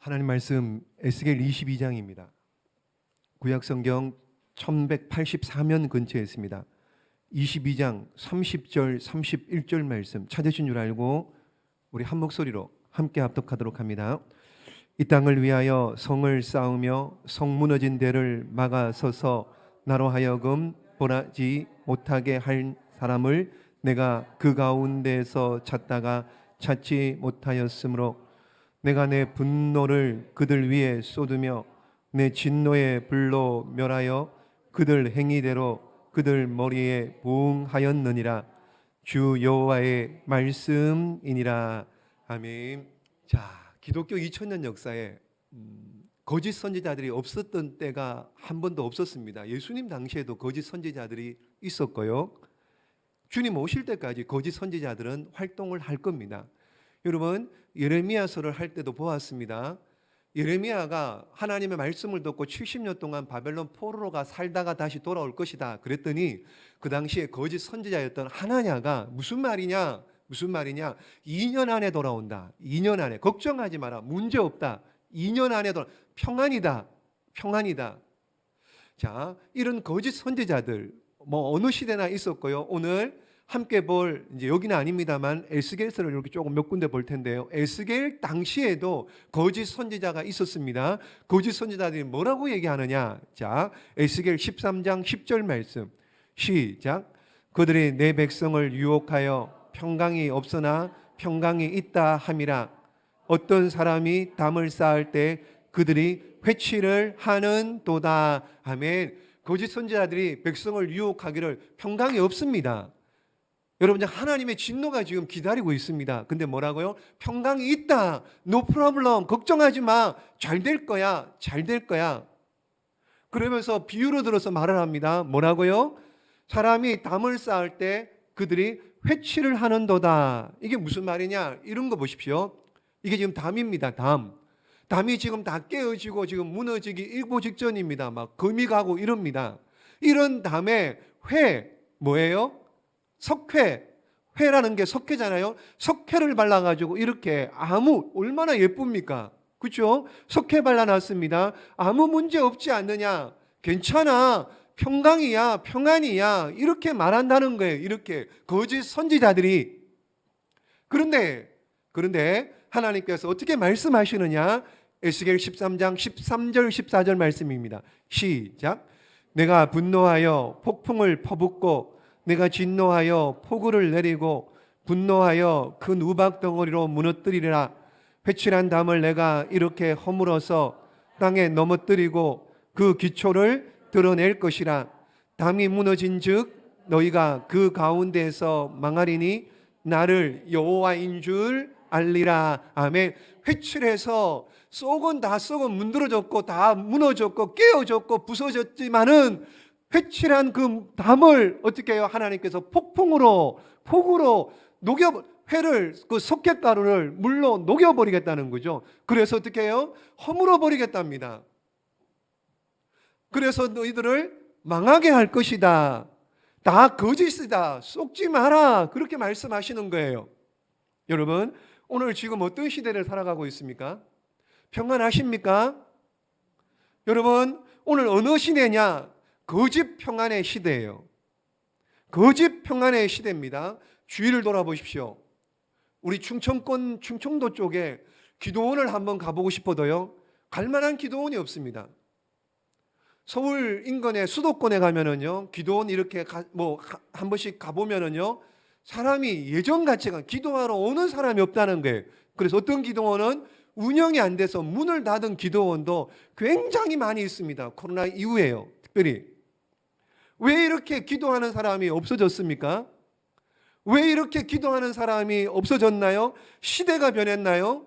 하나님 말씀 에스겔 22장입니다. 구약성경 1184면 근처에 있습니다. 22장 30절 31절 말씀 찾으신 줄 알고 우리 한 목소리로 함께 합독하도록 합니다. 이 땅을 위하여 성을 쌓으며 성 무너진 데를 막아서서 나로 하여금 보라지 못하게 할 사람을 내가 그 가운데에서 찾다가 찾지 못하였으므로 내가 내 분노를 그들 위에 쏟으며 내 진노의 불로 멸하여 그들 행위대로 그들 머리에 부응하였느니라. 주 여호와의 말씀이니라. 아멘. 자, 기독교 2000년 역사에 거짓 선지자들이 없었던 때가 한 번도 없었습니다. 예수님 당시에도 거짓 선지자들이 있었고요. 주님 오실 때까지 거짓 선지자들은 활동을 할 겁니다. 여러분, 예레미야서를 할 때도 보았습니다. 예레미야가 하나님의 말씀을 듣고 70년 동안 바벨론 포로로가 살다가 다시 돌아올 것이다 그랬더니 그 당시에 거짓 선지자였던 하나냐가 무슨 말이냐 2년 안에 돌아온다. 2년 안에 걱정하지 마라. 문제 없다. 2년 안에 평안이다. 자, 이런 거짓 선지자들 어느 시대나 있었고요. 오늘 함께 볼, 이제 여기는 아닙니다만 에스겔서를 이렇게 조금 몇 군데 볼 텐데요. 에스겔 당시에도 거짓 선지자가 있었습니다. 거짓 선지자들이 뭐라고 얘기하느냐? 자, 에스겔 13장 10절 말씀 시작. 그들이 내 백성을 유혹하여 평강이 없으나 평강이 있다 함이라. 어떤 사람이 담을 쌓을 때 그들이 회치를 하는도다. 아멘. 거짓 선지자들이 백성을 유혹하기를 평강이 없습니다. 여러분, 하나님의 진노가 지금 기다리고 있습니다. 근데 뭐라고요? 평강이 있다. No problem. 걱정하지 마. 잘 될 거야. 그러면서 비유로 들어서 말을 합니다. 뭐라고요? 사람이 담을 쌓을 때 그들이 회치를 하는도다. 이게 무슨 말이냐? 이런 거 보십시오. 이게 지금 담입니다. 담이 지금 다 깨어지고 지금 무너지기 일보 직전입니다. 막 금이 가고 이럽니다. 이런 담에 뭐예요? 회라는 게 석회잖아요. 석회를 발라가지고 이렇게 얼마나 예쁩니까? 그렇죠? 석회 발라놨습니다. 아무 문제 없지 않느냐? 괜찮아. 평안이야. 이렇게 말한다는 거예요. 이렇게 거짓 선지자들이. 그런데 하나님께서 어떻게 말씀하시느냐? 에스겔 13장 13절 14절 말씀입니다. 시작. 내가 분노하여 폭풍을 퍼붓고 내가 진노하여 폭우를 내리고 분노하여 큰 우박 덩어리로 무너뜨리리라. 회칠한 담을 내가 이렇게 허물어서 땅에 넘어뜨리고 그 기초를 드러낼 것이라. 담이 무너진 즉 너희가 그 가운데에서 망하리니 나를 여호와인 줄 알리라. 아멘. 회칠해서 속은 다 문드러졌고 다 무너졌고 깨어졌고 부서졌지만은 회칠한 그 담을 어떻게 해요? 하나님께서 폭우로 회를 그 석회가루를 물로 녹여버리겠다는 거죠. 그래서 어떻게 해요? 허물어 버리겠답니다. 그래서 너희들을 망하게 할 것이다. 다 거짓이다. 속지 마라. 그렇게 말씀하시는 거예요. 여러분, 오늘 지금 어떤 시대를 살아가고 있습니까? 평안하십니까? 여러분, 오늘 어느 시대냐? 거짓 평안의 시대예요. 거짓 평안의 시대입니다. 주위를 돌아보십시오. 우리 충청도 쪽에 기도원을 한번 가보고 싶어도요, 갈 만한 기도원이 없습니다. 서울 인근의 수도권에 가면은요, 기도원 이렇게 한 번씩 가보면은요, 사람이 예전같이 기도하러 오는 사람이 없다는 거예요. 그래서 어떤 기도원은 운영이 안 돼서 문을 닫은 기도원도 굉장히 많이 있습니다. 코로나 이후에요. 특별히. 왜 이렇게 기도하는 사람이 없어졌습니까? 왜 이렇게 기도하는 사람이 없어졌나요? 시대가 변했나요?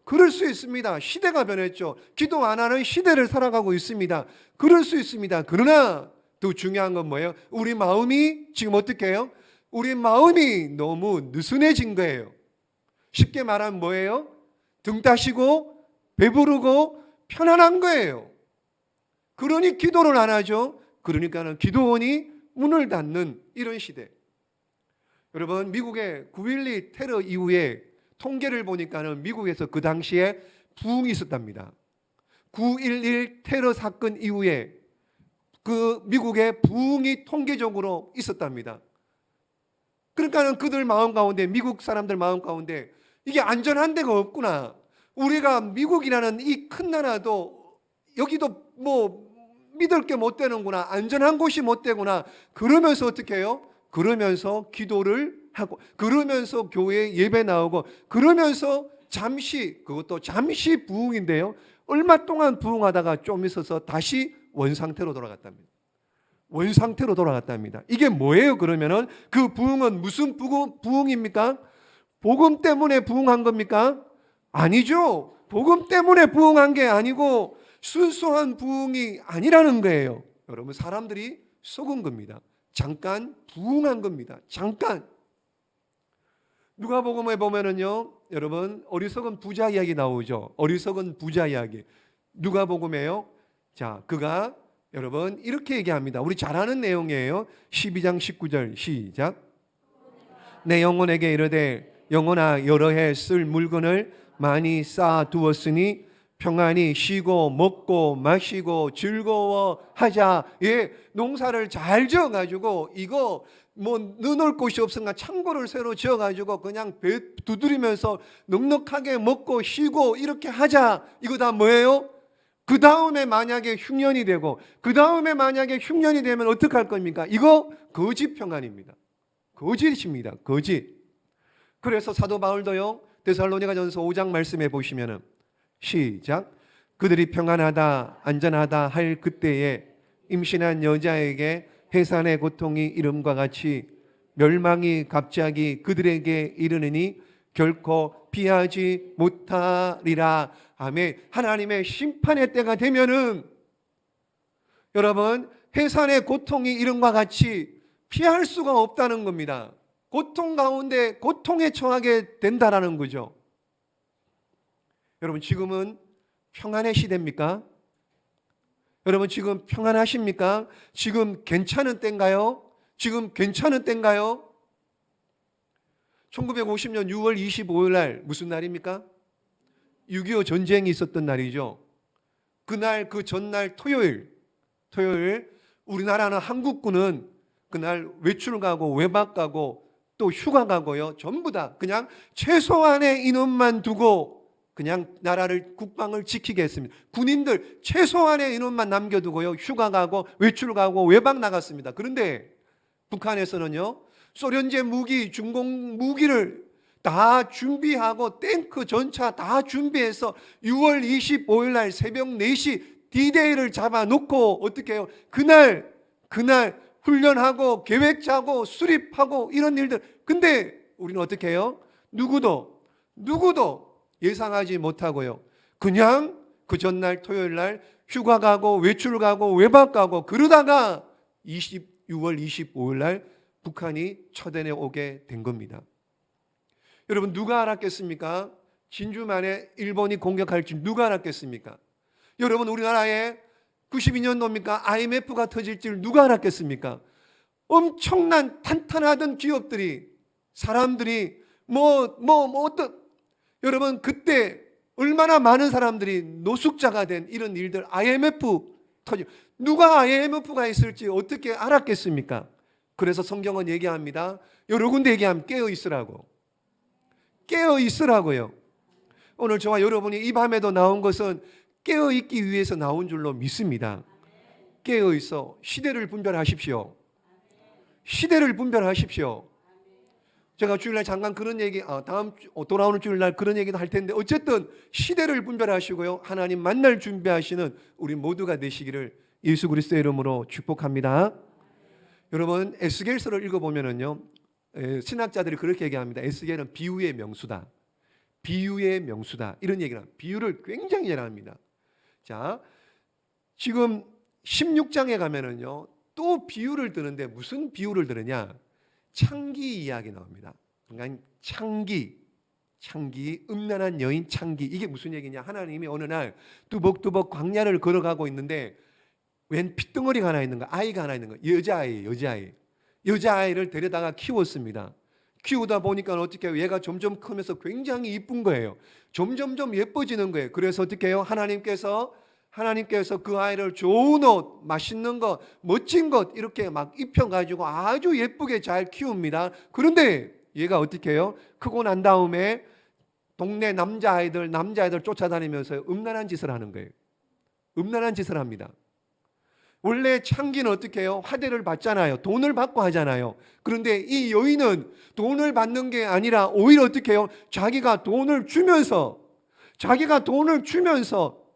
그럴 수 있습니다. 시대가 변했죠. 기도 안 하는 시대를 살아가고 있습니다. 그럴 수 있습니다. 그러나 더 중요한 건 뭐예요? 우리 마음이 지금 어떻게 해요? 우리 마음이 너무 느슨해진 거예요. 쉽게 말하면 뭐예요? 등 따시고 배부르고 편안한 거예요. 그러니 기도를 안 하죠. 그러니까는 기도원이 문을 닫는 이런 시대. 여러분, 미국의 9.12 테러 이후에 통계를 보니까는 미국에서 그 당시에 부흥이 있었답니다. 9.11 테러 사건 이후에 그 미국의 부흥이 통계적으로 있었답니다. 그러니까는 그들 마음 가운데, 미국 사람들 마음 가운데 이게 안전한 데가 없구나. 우리가 미국이라는 이 큰 나라도 여기도 뭐 믿을 게 못 되는구나. 안전한 곳이 못 되구나. 그러면서 어떻게 해요? 그러면서 기도를 하고, 그러면서 교회에 예배 나오고, 그러면서 잠시, 그것도 잠시 부흥인데요, 얼마 동안 부흥하다가 좀 있어서 다시 원상태로 돌아갔답니다. 원상태로 돌아갔답니다. 이게 뭐예요? 그러면은 그 부흥은 무슨 부흥입니까? 복음 때문에 부흥한 겁니까? 아니죠. 복음 때문에 부흥한 게 아니고 순수한 부흥이 아니라는 거예요. 여러분, 사람들이 속은 겁니다. 잠깐 부흥한 겁니다. 잠깐. 누가복음에 보면은요, 여러분, 어리석은 부자 이야기 나오죠. 어리석은 부자 이야기. 누가복음에요. 자, 그가 여러분 이렇게 얘기합니다. 우리 잘 아는 내용이에요. 12장 19절 시작. 내 영혼에게 이르되 영혼아, 여러 해 쓸 물건을 많이 쌓아 두었으니 평안히 쉬고 먹고 마시고 즐거워하자. 예, 농사를 잘 지어가지고 이거 뭐 넣어놓을 곳이 없으니까 창고를 새로 지어가지고 그냥 배 두드리면서 넉넉하게 먹고 쉬고 이렇게 하자. 이거 다 뭐예요? 그 다음에 만약에 흉년이 되고, 그 다음에 만약에 흉년이 되면 어떡할 겁니까? 이거 거짓 평안입니다. 거짓입니다. 거짓. 그래서 사도 바울도요, 데살로니가전서 5장 말씀해 보시면은 시작. 그들이 평안하다 안전하다 할 그때에 임신한 여자에게 해산의 고통이 이름과 같이 멸망이 갑자기 그들에게 이르느니 결코 피하지 못하리라. 아멘. 하나님의 심판의 때가 되면은 여러분, 해산의 고통이 이름과 같이 피할 수가 없다는 겁니다. 고통 가운데 고통에 처하게 된다라는 거죠. 여러분, 지금은 평안의 시대입니까? 여러분, 지금 평안하십니까? 지금 괜찮은 때인가요? 지금 괜찮은 때인가요? 1950년 6월 25일 날 무슨 날입니까? 6.25 전쟁이 있었던 날이죠. 그날, 그 전날 토요일 우리나라는 한국군은 그날 외출 가고 외박 가고 또 휴가 가고요, 전부 다 그냥 최소한의 인원만 두고 그냥 나라를, 국방을 지키게 했습니다. 군인들 최소한의 인원만 남겨두고요, 휴가 가고 외출 가고 외박 나갔습니다. 그런데 북한에서는요, 소련제 무기, 중공 무기를 다 준비하고 탱크, 전차 다 준비해서 6월 25일 날 새벽 4시 D-Day를 잡아놓고 어떻게 해요? 그날 훈련하고 계획 짜고 수립하고 이런 일들. 근데 우리는 어떻게 해요? 누구도 예상하지 못하고요, 그냥 그 전날 토요일 날 휴가 가고 외출 가고 외박 가고 그러다가 6월 25일 날 북한이 쳐대내 오게 된 겁니다. 여러분, 누가 알았겠습니까? 진주 만에 일본이 공격할 줄 누가 알았겠습니까? 여러분, 우리나라에 92년도입니까? IMF가 터질 줄 누가 알았겠습니까? 엄청난 탄탄하던 기업들이, 사람들이 여러분, 그때 얼마나 많은 사람들이 노숙자가 된 이런 일들, IMF 터지, 누가 IMF가 있을지 어떻게 알았겠습니까? 그래서 성경은 얘기합니다. 여러 군데 얘기하면 깨어 있으라고. 깨어 있으라고요. 오늘 저와 여러분이 이 밤에도 나온 것은 깨어 있기 위해서 나온 줄로 믿습니다. 깨어 있어 시대를 분별하십시오. 시대를 분별하십시오. 제가 주일날 잠깐 그런 얘기, 다음 돌아오는 주일날 그런 얘기도 할 텐데, 어쨌든 시대를 분별하시고요, 하나님 만날 준비하시는 우리 모두가 되시기를 예수 그리스도의 이름으로 축복합니다. 여러분, 에스겔서를 읽어보면은요, 신학자들이 그렇게 얘기합니다. 에스겔은 비유의 명수다. 비유의 명수다. 이런 얘기를 합니다. 비유를 굉장히 잘 합니다. 자, 지금 16장에 가면은요, 또 비유를 드는데 무슨 비유를 들으냐? 창기 이야기 나옵니다. 그러니까 창기, 음란한 여인 창기. 이게 무슨 얘기냐? 하나님이 어느 날 뚜벅뚜벅 광야를 걸어가고 있는데 웬 핏덩어리가 하나 있는 거, 아이가 하나 있는 거, 여자아이를 데려다가 키웠습니다. 키우다 보니까 어떻게 해요? 얘가 점점 크면서 굉장히 이쁜 거예요. 점점점 예뻐지는 거예요. 그래서 어떻게 해요? 하나님께서 그 아이를 좋은 옷, 맛있는 것, 멋진 것 이렇게 막 입혀가지고 아주 예쁘게 잘 키웁니다. 그런데 얘가 어떻게 해요? 크고 난 다음에 동네 남자아이들 쫓아다니면서 음란한 짓을 하는 거예요. 음란한 짓을 합니다. 원래 창기는 어떻게 해요? 화대를 받잖아요. 돈을 받고 하잖아요. 그런데 이 여인은 돈을 받는 게 아니라 오히려 어떻게 해요? 자기가 돈을 주면서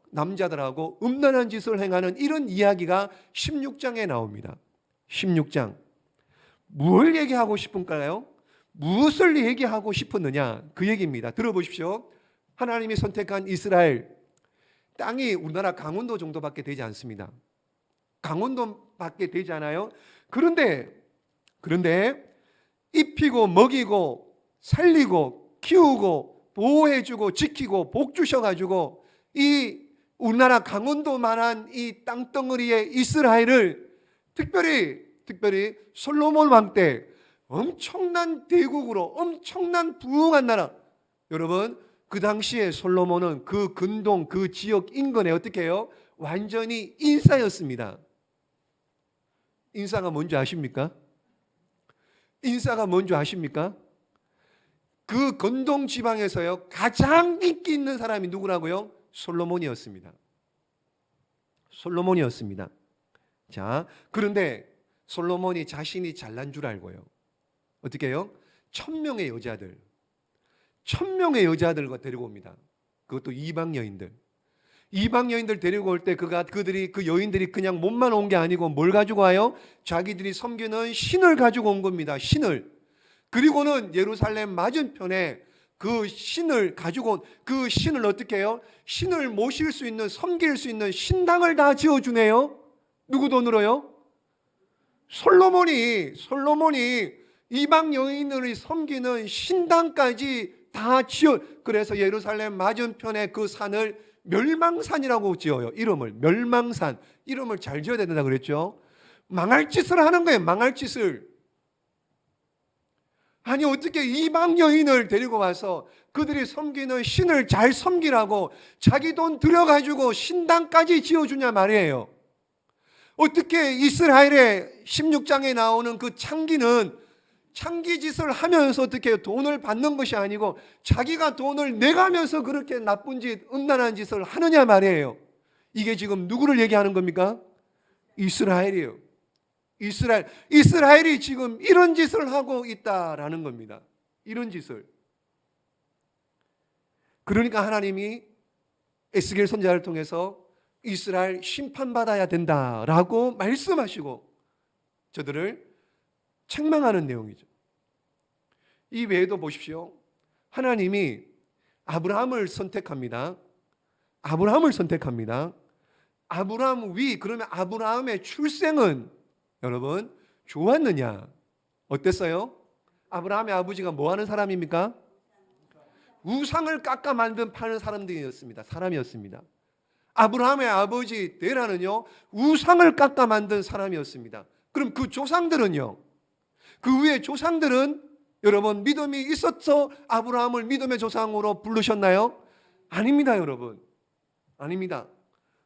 남자들하고 음란한 짓을 행하는 이런 이야기가 16장에 나옵니다. 16장. 뭘 얘기하고 싶은가요? 무엇을 얘기하고 싶었느냐? 그 얘기입니다. 들어보십시오. 하나님이 선택한 이스라엘 땅이 우리나라 강원도 정도밖에 되지 않습니다. 강원도밖에 되지 않아요. 그런데 입히고 먹이고 살리고 키우고 보호해주고 지키고 복 주셔가지고 이 우리나라 강원도만한 이 땅덩어리의 이스라엘을 특별히 솔로몬 왕 때 엄청난 대국으로 엄청난 부흥한 나라. 여러분 그 당시에 솔로몬은 그 근동 그 지역 인근에 어떻게 해요? 완전히 인싸였습니다. 인싸가 뭔지 아십니까? 그 근동 지방에서요 가장 인기 있는 사람이 누구라고요? 솔로몬이었습니다. 자, 그런데 솔로몬이 자신이 잘난 줄 알고요. 어떻게 해요? 1000명의 여자들과 데리고 옵니다. 그것도 이방 여인들 데리고 올 때 그 여인들이 그냥 몸만 온 게 아니고 뭘 가지고 와요? 자기들이 섬기는 신을 가지고 온 겁니다. 신을. 그리고는 예루살렘 맞은편에 그 신을 가지고 그 신을 어떻게 해요? 신을 모실 수 있는 섬길 수 있는 신당을 다 지어주네요. 누구 돈으로요? 솔로몬이 이방 여인을 섬기는 신당까지 다 지어. 그래서 예루살렘 맞은편에 그 산을 멸망산이라고 지어요. 멸망산. 이름을 잘 지어야 된다 그랬죠. 망할 짓을 하는 거예요. 망할 짓을. 아니 어떻게 이방 여인을 데리고 와서 그들이 섬기는 신을 잘 섬기라고 자기 돈 들여가지고 신당까지 지어주냐 말이에요. 어떻게 이스라엘의 16장에 나오는 그 창기는 창기짓을 하면서 어떻게 돈을 받는 것이 아니고 자기가 돈을 내가면서 그렇게 나쁜 짓, 음란한 짓을 하느냐 말이에요. 이게 지금 누구를 얘기하는 겁니까? 이스라엘이에요. 이스라엘이 지금 이런 짓을 하고 있다라는 겁니다. 이런 짓을. 그러니까 하나님이 에스겔 선지자를 통해서 이스라엘 심판받아야 된다라고 말씀하시고 저들을 책망하는 내용이죠. 이 외에도 보십시오. 하나님이 아브라함을 선택합니다. 아브라함 그러면 아브라함의 출생은 여러분 좋았느냐? 어땠어요? 아브라함의 아버지가 뭐 하는 사람입니까? 우상을 깎아 만든 파는 사람이었습니다. 아브라함의 아버지 데라는요 우상을 깎아 만든 사람이었습니다. 그럼 그 조상들은요? 그 위에 조상들은 여러분 믿음이 있었어 아브라함을 믿음의 조상으로 부르셨나요? 아닙니다, 여러분. 아닙니다.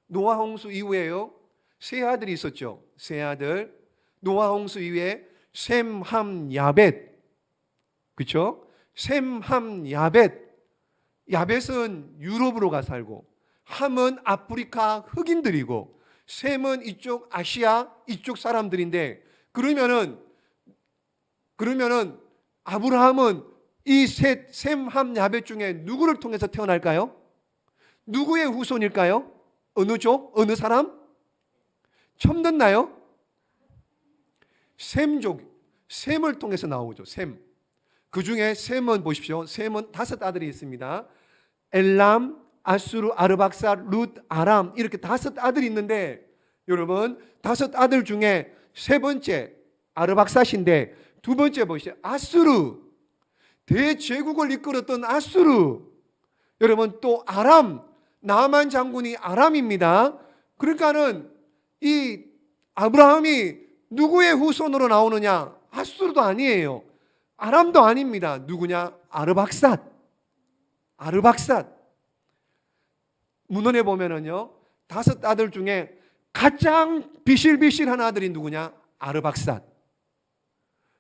노아 홍수 이후에요 세 아들이 있었죠. 세 아들. 노아 홍수 이후에 셈, 함, 야벳. 그렇죠? 셈, 함, 야벳. 야벳은 유럽으로 가 살고 함은 아프리카 흑인들이고 셈은 이쪽 아시아 이쪽 사람들인데 그러면은 아브라함은 이 셈, 함, 야벳 중에 누구를 통해서 태어날까요? 누구의 후손일까요? 어느 족? 어느 사람? 처음 듣나요? 셈족, 셈을 통해서 나오죠. 셈. 그 중에 셈은 보십시오. 셈은 5 아들이 있습니다. 엘람, 아수르, 아르박사, 룻, 아람 이렇게 5 아들이 있는데 여러분 5 아들 중에 세 번째 아르박사신데 두 번째 보시죠. 아수르, 대제국을 이끌었던 아수르. 여러분 또 아람, 나만 장군이 아람입니다. 그러니까는 이 아브라함이 누구의 후손으로 나오느냐? 아수르도 아니에요. 아람도 아닙니다. 누구냐? 아르박삿. 아르박삿. 문헌에 보면은요, 5 아들 중에 가장 비실비실한 아들이 누구냐? 아르박삿.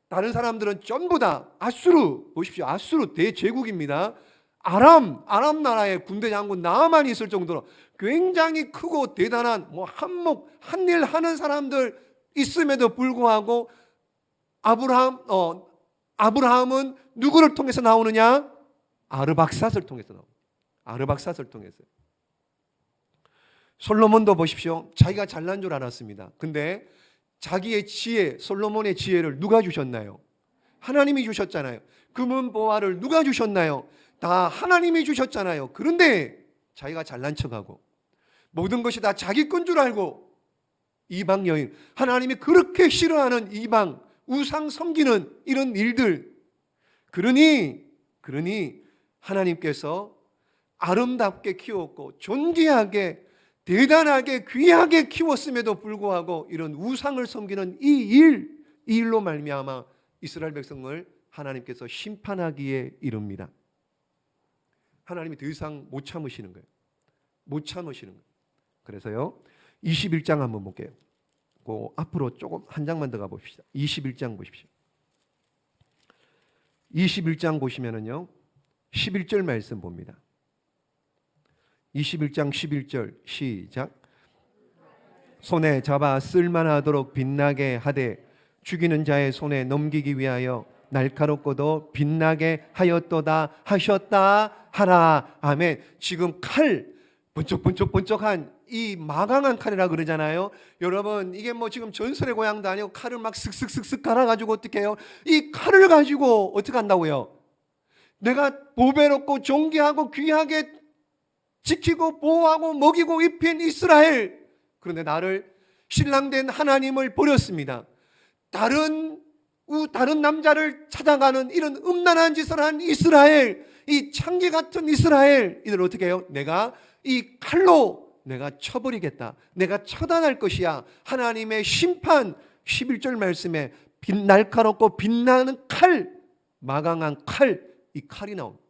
다른 사람들은 전부 다 아수르, 보십시오. 아수르 대제국입니다. 아람 나라의 군대 장군 나아만이 있을 정도로 굉장히 크고 대단한 한몫 한일 하는 사람들 있음에도 불구하고 아브라함은 누구를 통해서 나오느냐? 아르박삿을 통해서 나옵니다. 아르박삿을 통해서. 솔로몬도 보십시오. 자기가 잘난 줄 알았습니다. 근데 자기의 지혜, 솔로몬의 지혜를 누가 주셨나요? 하나님이 주셨잖아요. 금은 보화를 누가 주셨나요? 다 하나님이 주셨잖아요. 그런데 자기가 잘난 척하고 모든 것이 다 자기 건 줄 알고 이방 여인, 하나님이 그렇게 싫어하는 이방 우상 섬기는 이런 일들, 그러니 하나님께서 아름답게 키웠고 존귀하게 대단하게 귀하게 키웠음에도 불구하고 이런 우상을 섬기는 이 일로 말미암아 이스라엘 백성을 하나님께서 심판하기에 이릅니다. 하나님이 더 이상 못 참으시는 거예요. 못 참으시는 거예요. 그래서요, 21장 한번 볼게요. 그 앞으로 조금 한 장만 더 가봅시다. 21장 보십시오. 21장 보시면은요, 11절 말씀 봅니다. 21장 11절 시작. 손에 잡아 쓸만하도록 빛나게 하되 죽이는 자의 손에 넘기기 위하여 날카롭고도 빛나게 하였도다 하셨다 하라. 아멘. 지금 칼, 번쩍번쩍한 이 마강한 칼이라 그러잖아요. 여러분, 이게 지금 전설의 고향도 아니고 칼을 막 슥슥슥슥 갈아가지고 어떻게 해요? 이 칼을 가지고 어떻게 한다고요? 내가 보배롭고 존귀하고 귀하게 지키고 보호하고 먹이고 입힌 이스라엘, 그런데 나를 신랑된 하나님을 버렸습니다. 다른 남자를 찾아가는 이런 음란한 짓을 한 이스라엘, 이 창기 같은 이스라엘, 이들 어떻게 해요? 내가 이 칼로 내가 쳐버리겠다. 내가 처단할 것이야. 하나님의 심판. 11절 말씀에 날카롭고 빛나는 칼, 마강한 칼, 이 칼이 나옵니다.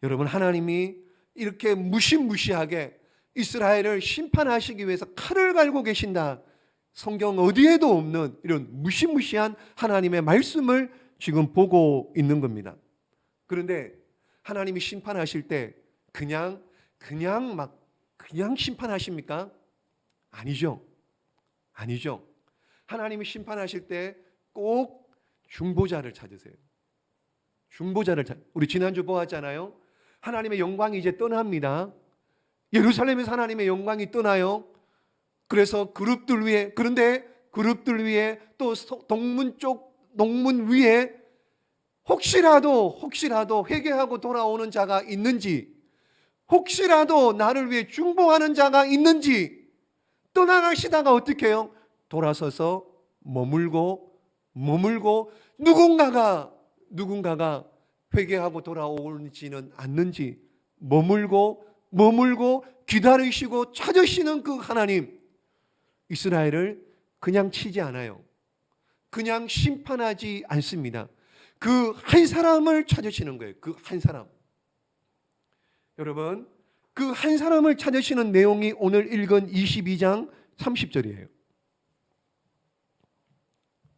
여러분, 하나님이 이렇게 무시무시하게 이스라엘을 심판하시기 위해서 칼을 갈고 계신다. 성경 어디에도 없는 이런 무시무시한 하나님의 말씀을 지금 보고 있는 겁니다. 그런데 하나님이 심판하실 때 그냥 심판하십니까? 아니죠. 하나님이 심판하실 때 꼭 중보자를 찾으세요. 우리 지난주 보았잖아요. 하나님의 영광이 이제 떠납니다. 예루살렘에서 하나님의 영광이 떠나요. 그래서 그런데 그룹들 위에 또 동문 위에 혹시라도 회개하고 돌아오는 자가 있는지, 혹시라도 나를 위해 중보하는 자가 있는지, 떠나가시다가 어떻게 해요? 돌아서서 머물고 누군가가 회개하고 돌아오지는 않는지 머물고 기다리시고 찾으시는 그 하나님, 이스라엘을 그냥 치지 않아요. 그냥 심판하지 않습니다. 그 한 사람을 찾으시는 거예요. 그 한 사람. 여러분, 그 한 사람을 찾으시는 내용이 오늘 읽은 22장 30절이에요.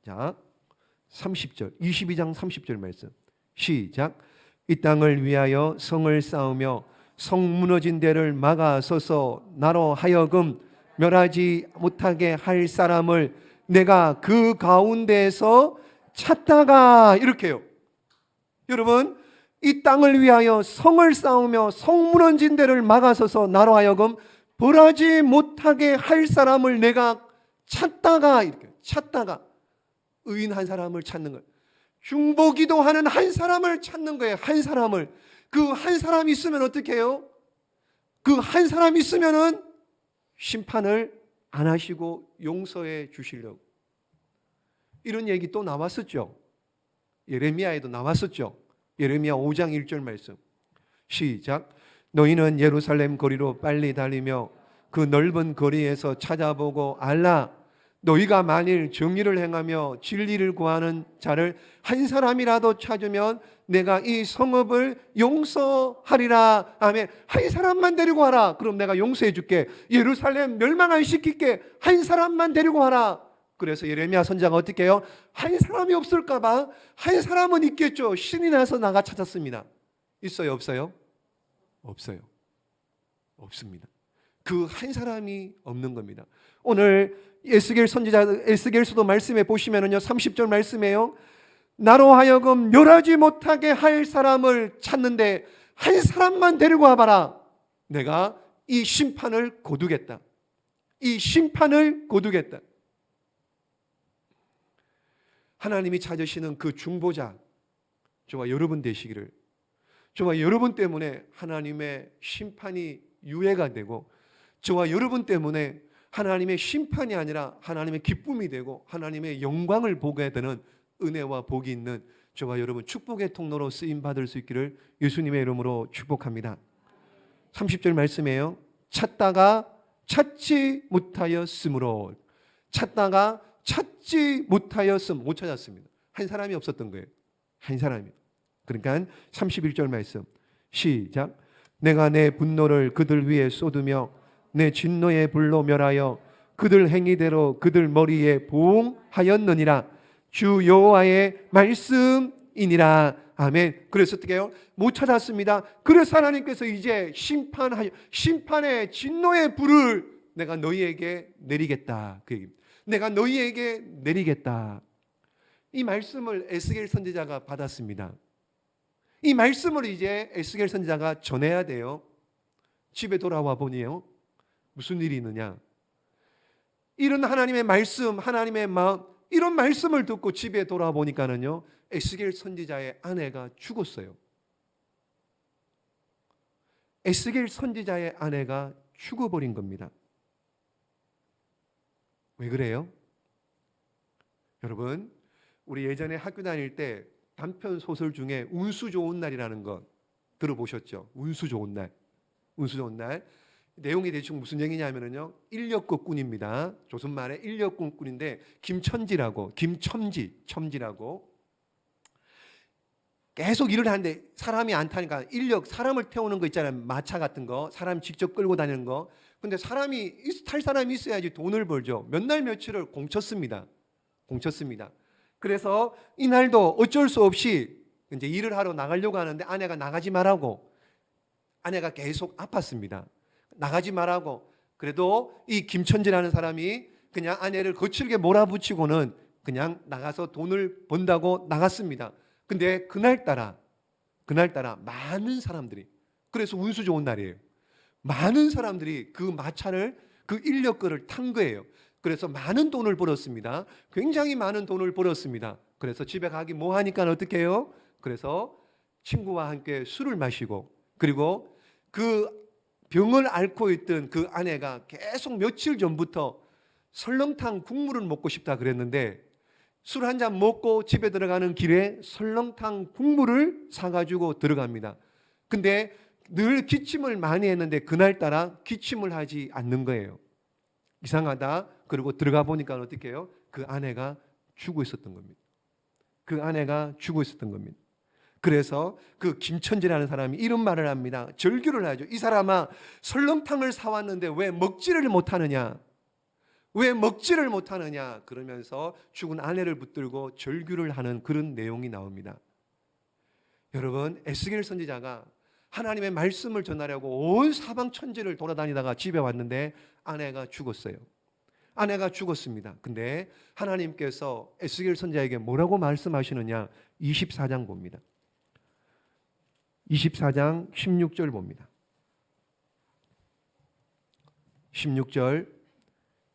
자, 30절, 22장 30절 말씀 시작. 이 땅을 위하여 성을 쌓으며 성 무너진 데를 막아서서 나로 하여금 멸하지 못하게 할 사람을 내가 그 가운데에서 찾다가, 이렇게 해요. 여러분, 이 땅을 위하여 성을 쌓으며 성 무너진 데를 막아서서 나로 하여금 벌하지 못하게 할 사람을 내가 찾다가, 이렇게 찾다가, 의인 한 사람을 찾는 거예요. 중보기도하는 한 사람을 찾는 거예요. 한 사람을. 그 한 사람이 있으면 어떻게 해요? 그 한 사람이 있으면은 심판을 안 하시고 용서해 주시려고. 이런 얘기 또 나왔었죠. 예레미야에도 나왔었죠. 예레미야 5장 1절 말씀 시작. 너희는 예루살렘 거리로 빨리 달리며 그 넓은 거리에서 찾아보고 알라. 너희가 만일 정의를 행하며 진리를 구하는 자를 한 사람이라도 찾으면 내가 이 성읍을 용서하리라. 아멘. 한 사람만 데리고 와라. 그럼 내가 용서해 줄게. 예루살렘 멸망 안 시킬게. 한 사람만 데리고 와라. 그래서 예레미야 선지자가 어떻게 해요? 한 사람이 없을까 봐. 한 사람은 있겠죠. 신이 나서 나가 찾았습니다. 있어요, 없어요? 없어요. 없습니다. 그 한 사람이 없는 겁니다. 오늘 에스겔서도 말씀해 보시면은요, 30절 말씀에요, 나로 하여금 멸하지 못하게 할 사람을 찾는데 한 사람만 데리고 와봐라. 내가 이 심판을 거두겠다. 이 심판을 거두겠다. 하나님이 찾으시는 그 중보자, 저와 여러분 되시기를, 저와 여러분 때문에 하나님의 심판이 유예가 되고, 저와 여러분 때문에 하나님의 심판이 아니라 하나님의 기쁨이 되고 하나님의 영광을 보게 되는 은혜와 복이 있는 저와 여러분 축복의 통로로 쓰임받을 수 있기를 예수님의 이름으로 축복합니다. 30절 말씀이에요. 찾다가 찾지 못하였으므로. 찾다가 찾지 못하였음. 못 찾았습니다. 한 사람이 없었던 거예요. 한 사람이. 그러니까 31절 말씀 시작. 내가 내 분노를 그들 위에 쏟으며 내 진노의 불로 멸하여 그들 행위대로 그들 머리에 보응하였느니라. 주 여호와의 말씀이니라. 아멘. 그래서 어떻게 해요? 못 찾았습니다. 그래서 하나님께서 이제 심판의 진노의 불을 내가 너희에게 내리겠다. 그 얘기입니다. 내가 너희에게 내리겠다. 이 말씀을 에스겔 선지자가 받았습니다. 이 말씀을 이제 에스겔 선지자가 전해야 돼요. 집에 돌아와 보니요, 무슨 일이 있느냐? 이런 하나님의 말씀, 하나님의 마음, 이런 말씀을 듣고 집에 돌아보니까는요, 에스겔 선지자의 아내가 죽었어요. 에스겔 선지자의 아내가 죽어버린 겁니다. 왜 그래요? 여러분, 우리 예전에 학교 다닐 때 단편 소설 중에 운수 좋은 날이라는 거 들어보셨죠? 운수 좋은 날. 운수 좋은 날. 내용이 대충 무슨 얘기냐면요, 인력거꾼입니다. 조선말의 인력거꾼인데 김첨지라고 계속 일을 하는데 사람이 안 타니까 사람을 태우는 거 있잖아요. 마차 같은 거, 사람 직접 끌고 다니는 거. 근데 탈 사람이 있어야지 돈을 벌죠. 몇 날 며칠을 공쳤습니다. 그래서 이날도 어쩔 수 없이 이제 일을 하러 나가려고 하는데 아내가 나가지 말라고, 아내가 계속 아팠습니다. 나가지 말라고. 그래도 이 김천지라는 사람이 그냥 아내를 거칠게 몰아붙이고는 그냥 나가서 돈을 번다고 나갔습니다. 근데 그날따라 많은 사람들이, 그래서 운수 좋은 날이에요. 많은 사람들이 그 마차를, 그 인력거를 탄 거예요. 그래서 많은 돈을 벌었습니다. 굉장히 많은 돈을 벌었습니다. 그래서 집에 가기 뭐 하니까 어떻게 해요? 그래서 친구와 함께 술을 마시고, 그리고 그 병을 앓고 있던 그 아내가 계속 며칠 전부터 설렁탕 국물을 먹고 싶다 그랬는데, 술 한 잔 먹고 집에 들어가는 길에 설렁탕 국물을 사가지고 들어갑니다. 근데 늘 기침을 많이 했는데 그날따라 기침을 하지 않는 거예요. 이상하다. 그리고 들어가 보니까 어떻게 해요? 그 아내가 죽어 있었던 겁니다. 그래서 그 김천지라는 사람이 이런 말을 합니다. 절규를 하죠. 이 사람아, 설렁탕을 사왔는데 왜 먹지를 못하느냐? 그러면서 죽은 아내를 붙들고 절규를 하는 그런 내용이 나옵니다. 여러분, 에스겔 선지자가 하나님의 말씀을 전하려고 온 사방 천지를 돌아다니다가 집에 왔는데 아내가 죽었습니다. 근데 하나님께서 에스겔 선지자에게 뭐라고 말씀하시느냐? 24장 봅니다. 24장 16절 봅니다. 16절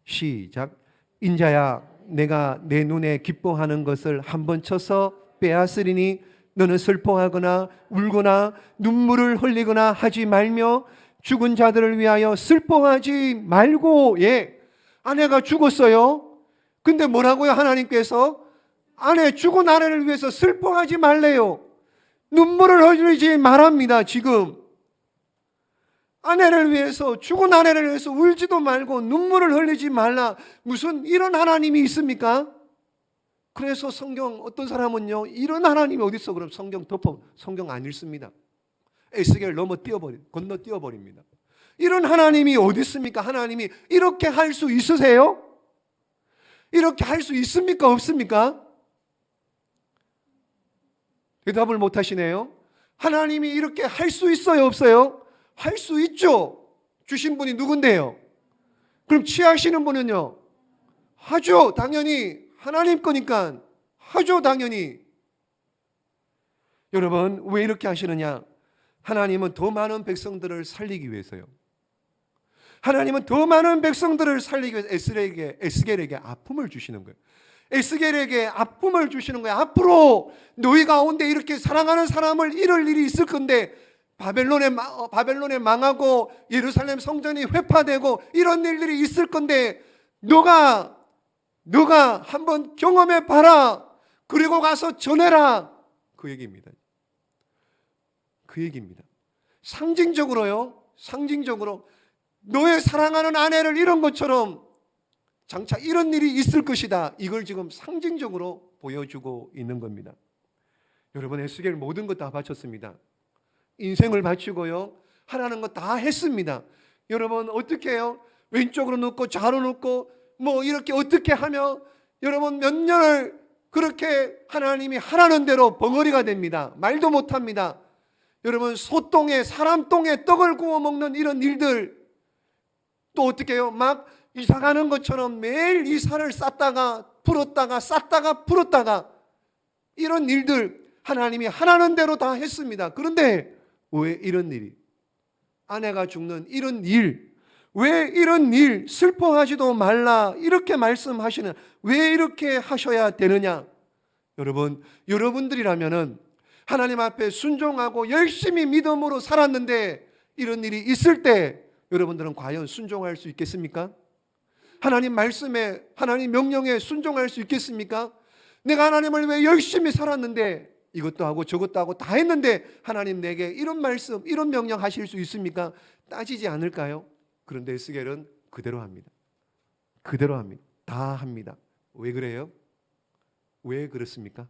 시작. 인자야, 내가 내 눈에 기뻐하는 것을 한번 쳐서 빼앗으리니 너는 슬퍼하거나 울거나 눈물을 흘리거나 하지 말며 죽은 자들을 위하여 슬퍼하지 말고. 예, 아내가 죽었어요. 근데 뭐라고요? 하나님께서 죽은 아내를 위해서 슬퍼하지 말래요. 눈물을 흘리지 말합니다. 지금 아내를 위해서, 죽은 아내를 위해서 울지도 말고 눈물을 흘리지 말라. 무슨 이런 하나님이 있습니까? 그래서 성경 어떤 사람은요, 이런 하나님이 어디 있어? 그럼 성경 안 읽습니다. 에스겔 건너 뛰어버립니다. 이런 하나님이 어디 있습니까? 하나님이 이렇게 할 수 있으세요? 이렇게 할 수 있습니까? 없습니까? 대답을 못 하시네요. 하나님이 이렇게 할 수 있어요? 없어요? 할 수 있죠. 주신 분이 누군데요? 그럼 취하시는 분은요? 하죠. 당연히 하나님 거니까 하죠. 당연히. 여러분, 왜 이렇게 하시느냐? 하나님은 더 많은 백성들을 살리기 위해서요. 하나님은 더 많은 백성들을 살리기 위해서 에스겔에게 아픔을 주시는 거예요. 에스겔에게 아픔을 주시는 거예요. 앞으로 너희 가운데 이렇게 사랑하는 사람을 잃을 일이 있을 건데, 바벨론에 망하고 예루살렘 성전이 회파되고 이런 일들이 있을 건데, 너가 한번 경험해 봐라. 그리고 가서 전해라. 그 얘기입니다. 그 얘기입니다. 상징적으로요. 상징적으로 너의 사랑하는 아내를 잃은 것처럼 장차 이런 일이 있을 것이다. 이걸 지금 상징적으로 보여주고 있는 겁니다. 여러분, 에스겔 모든 것 다 바쳤습니다. 인생을 바치고요, 하라는 거 다 했습니다. 여러분, 어떻게 해요? 왼쪽으로 눕고 좌로 눕고 뭐 이렇게 어떻게 하며 여러분 몇 년을 그렇게 하나님이 하라는 대로 벙어리가 됩니다. 말도 못합니다. 여러분, 소똥에 사람 똥에 떡을 구워 먹는 이런 일들, 또 어떻게 해요? 막 이사 가는 것처럼 매일 이사를 쌌다가 풀었다가 쌌다가 풀었다가 이런 일들 하나님이 하라는 대로 다 했습니다. 그런데 왜 이런 일이, 아내가 죽는 이런 일, 왜 이런 일, 슬퍼하지도 말라 이렇게 말씀하시는, 왜 이렇게 하셔야 되느냐? 여러분들이라면은 하나님 앞에 순종하고 열심히 믿음으로 살았는데 이런 일이 있을 때 여러분들은 과연 순종할 수 있겠습니까? 하나님 말씀에, 하나님 명령에 순종할 수 있겠습니까? 내가 하나님을 왜 열심히 살았는데 이것도 하고 저것도 하고 다 했는데 하나님 내게 이런 말씀, 이런 명령 하실 수 있습니까? 따지지 않을까요? 그런데 에스겔은 그대로 합니다. 그대로 합니다. 다 합니다. 왜 그래요? 왜 그렇습니까?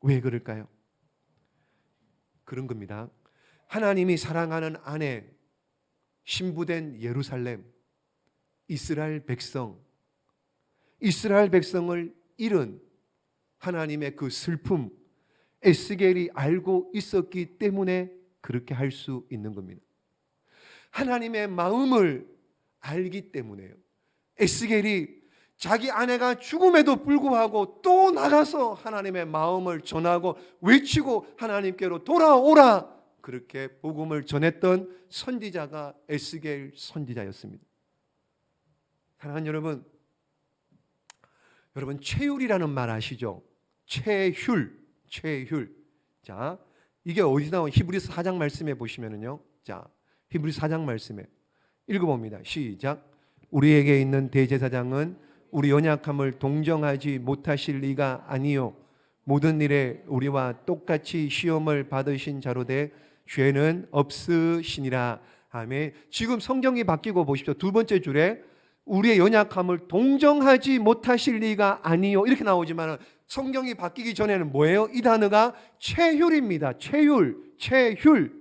왜 그럴까요? 그런 겁니다. 하나님이 사랑하는 아내, 신부된 예루살렘, 이스라엘 백성을 잃은 하나님의 그 슬픔, 에스겔이 알고 있었기 때문에 그렇게 할 수 있는 겁니다. 하나님의 마음을 알기 때문에요. 에스겔이 자기 아내가 죽음에도 불구하고 또 나가서 하나님의 마음을 전하고 외치고 하나님께로 돌아오라, 그렇게 복음을 전했던 선지자가 에스겔 선지자였습니다. 사랑하는 여러분, 최율이라는 말 아시죠? 최율. 자, 이게 어디 나온 히브리서 4장 말씀에 보시면은요. 자, 히브리서 4장 말씀에 읽어봅니다. 시작. 우리에게 있는 대제사장은 우리 연약함을 동정하지 못하실 리가 아니요, 모든 일에 우리와 똑같이 시험을 받으신 자로되 죄는 없으시니라. 아멘. 지금 성경이 바뀌고 보십시오. 두 번째 줄에 우리의 연약함을 동정하지 못하실 리가 아니요 이렇게 나오지만 성경이 바뀌기 전에는 뭐예요? 이 단어가 최율입니다. 최율.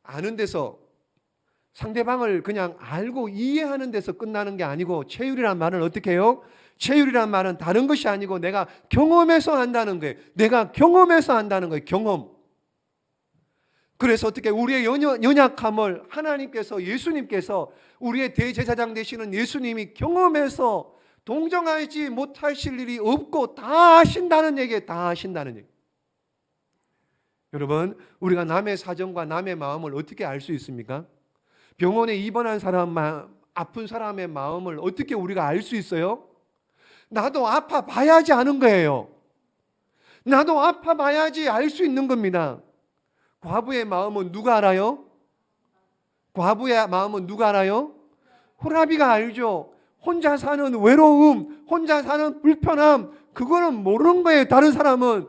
아는 데서, 상대방을 그냥 알고 이해하는 데서 끝나는 게 아니고, 최율이란 말은 어떻게 해요? 최율이란 말은 다른 것이 아니고 내가 경험해서 한다는 거예요. 내가 경험해서 한다는 거예요. 경험. 그래서 어떻게 우리의 연약함을 하나님께서, 예수님께서, 우리의 대제사장 되시는 예수님이 경험해서 동정하지 못하실 일이 없고 다 하신다는 얘기예요. 다 하신다는 얘기. 여러분, 우리가 남의 사정과 남의 마음을 어떻게 알 수 있습니까? 병원에 입원한 사람, 아픈 사람의 마음을 어떻게 우리가 알 수 있어요? 나도 아파 봐야지 아는 거예요. 나도 아파 봐야지 알 수 있는 겁니다. 과부의 마음은 누가 알아요? 과부의 마음은 누가 알아요? 호라비가 알죠. 혼자 사는 외로움, 혼자 사는 불편함, 그거는 모르는 거예요. 다른 사람은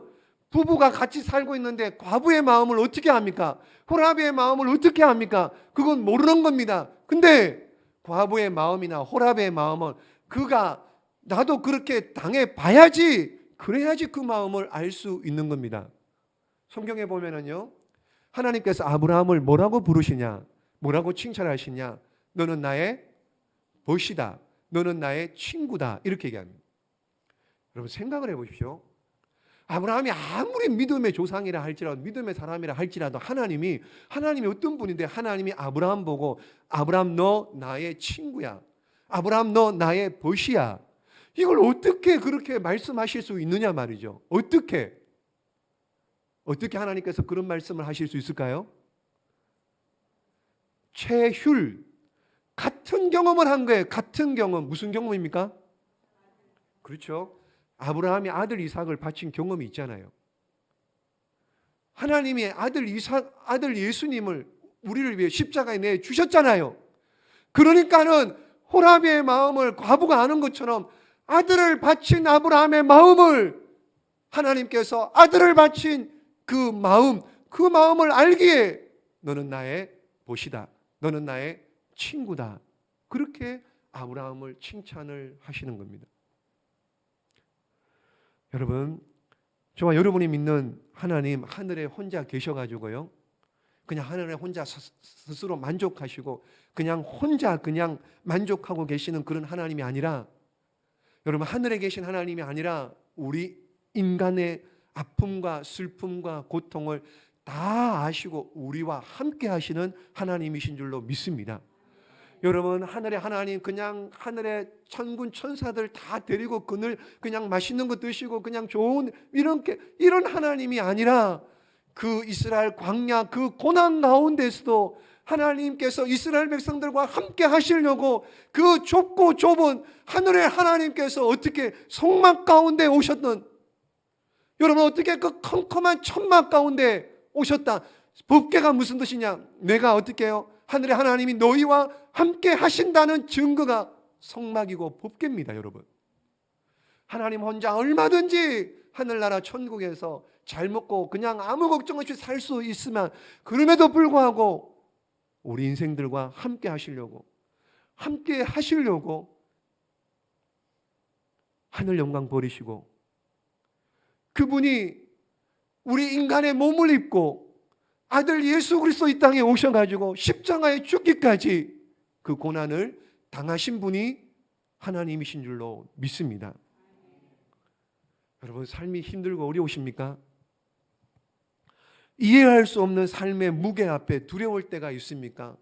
부부가 같이 살고 있는데 과부의 마음을 어떻게 합니까? 호라비의 마음을 어떻게 합니까? 그건 모르는 겁니다. 근데 과부의 마음이나 호라비의 마음은 그가 나도 그렇게 당해 봐야지, 그래야지 그 마음을 알 수 있는 겁니다. 성경에 보면은요, 하나님께서 아브라함을 뭐라고 부르시냐, 뭐라고 칭찬하시냐? 너는 나의 벗이다, 너는 나의 친구다, 이렇게 얘기합니다. 여러분 생각을 해보십시오. 아브라함이 아무리 믿음의 조상이라 할지라도, 믿음의 사람이라 할지라도 하나님이 어떤 분인데, 하나님이 아브라함 보고 아브라함 너 나의 친구야, 아브라함 너 나의 벗이야, 이걸 어떻게 그렇게 말씀하실 수 있느냐 말이죠. 어떻게 하나님께서 그런 말씀을 하실 수 있을까요? 최휼, 같은 경험을 한 거예요. 같은 경험. 무슨 경험입니까? 그렇죠. 아브라함이 아들 이삭을 바친 경험이 있잖아요. 하나님이 아들 예수님을 우리를 위해 십자가에 내 주셨잖아요. 그러니까는 호라비의 마음을 과부가 아는 것처럼 아들을 바친 아브라함의 마음을 하나님께서 아들을 바친 그 마음을 알기에 너는 나의 벗이다, 너는 나의 친구다, 그렇게 아브라함을 칭찬을 하시는 겁니다. 여러분, 저와 여러분이 믿는 하나님 하늘에 혼자 계셔가지고요, 그냥 하늘에 혼자 스스로 만족하시고 그냥 혼자 그냥 만족하고 계시는 그런 하나님이 아니라, 여러분 하늘에 계신 하나님이 아니라 우리 인간의 아픔과 슬픔과 고통을 다 아시고 우리와 함께 하시는 하나님이신 줄로 믿습니다. 여러분 하늘의 하나님, 그냥 하늘의 천군 천사들 다 데리고 그늘 그냥 맛있는 거 드시고 그냥 좋은 이런 하나님이 아니라, 그 이스라엘 광야 그 고난 가운데서도 하나님께서 이스라엘 백성들과 함께 하시려고 그 좁고 좁은 하늘의 하나님께서 어떻게 성막 가운데 오셨던, 여러분 어떻게 그 컴컴한 천막 가운데 오셨다. 법궤가 무슨 뜻이냐? 내가 어떻게 해요? 하늘의 하나님이 너희와 함께 하신다는 증거가 성막이고 법궤입니다. 여러분, 하나님 혼자 얼마든지 하늘나라 천국에서 잘 먹고 그냥 아무 걱정 없이 살 수 있으면, 그럼에도 불구하고 우리 인생들과 함께 하시려고 하늘 영광 버리시고, 그분이 우리 인간의 몸을 입고 아들 예수 그리스도 이 땅에 오셔가지고 십자가에 죽기까지 그 고난을 당하신 분이 하나님이신 줄로 믿습니다. 여러분 삶이 힘들고 어려우십니까? 이해할 수 없는 삶의 무게 앞에 두려울 때가 있습니까?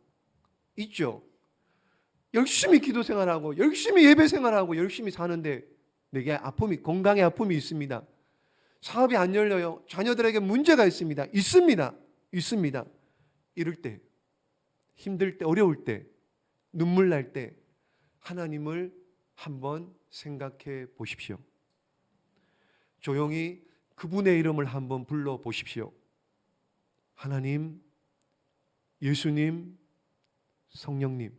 있죠. 열심히 기도 생활하고 열심히 예배 생활하고 열심히 사는데 내게 건강에 아픔이 있습니다. 사업이 안 열려요. 자녀들에게 문제가 있습니다. 있습니다. 이럴 때, 힘들 때, 어려울 때, 눈물 날 때 하나님을 한번 생각해 보십시오. 조용히 그분의 이름을 한번 불러 보십시오. 하나님, 예수님, 성령님,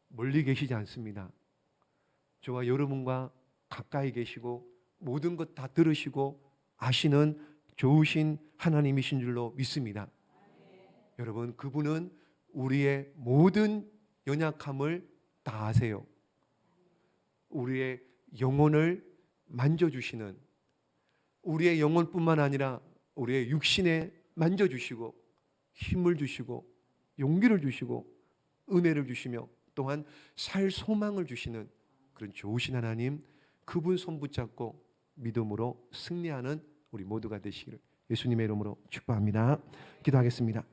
멀리 계시지 않습니다. 저와 여러분과 가까이 계시고 모든 것 다 들으시고 아시는 좋으신 하나님이신 줄로 믿습니다. 여러분, 그분은 우리의 모든 연약함을 다 아세요. 우리의 영혼을 만져주시는, 우리의 영혼뿐만 아니라 우리의 육신에 만져주시고 힘을 주시고 용기를 주시고 은혜를 주시며 또한 살 소망을 주시는 그런 좋으신 하나님, 그분 손 붙잡고 믿음으로 승리하는 우리 모두가 되시기를 예수님의 이름으로 축복합니다. 기도하겠습니다.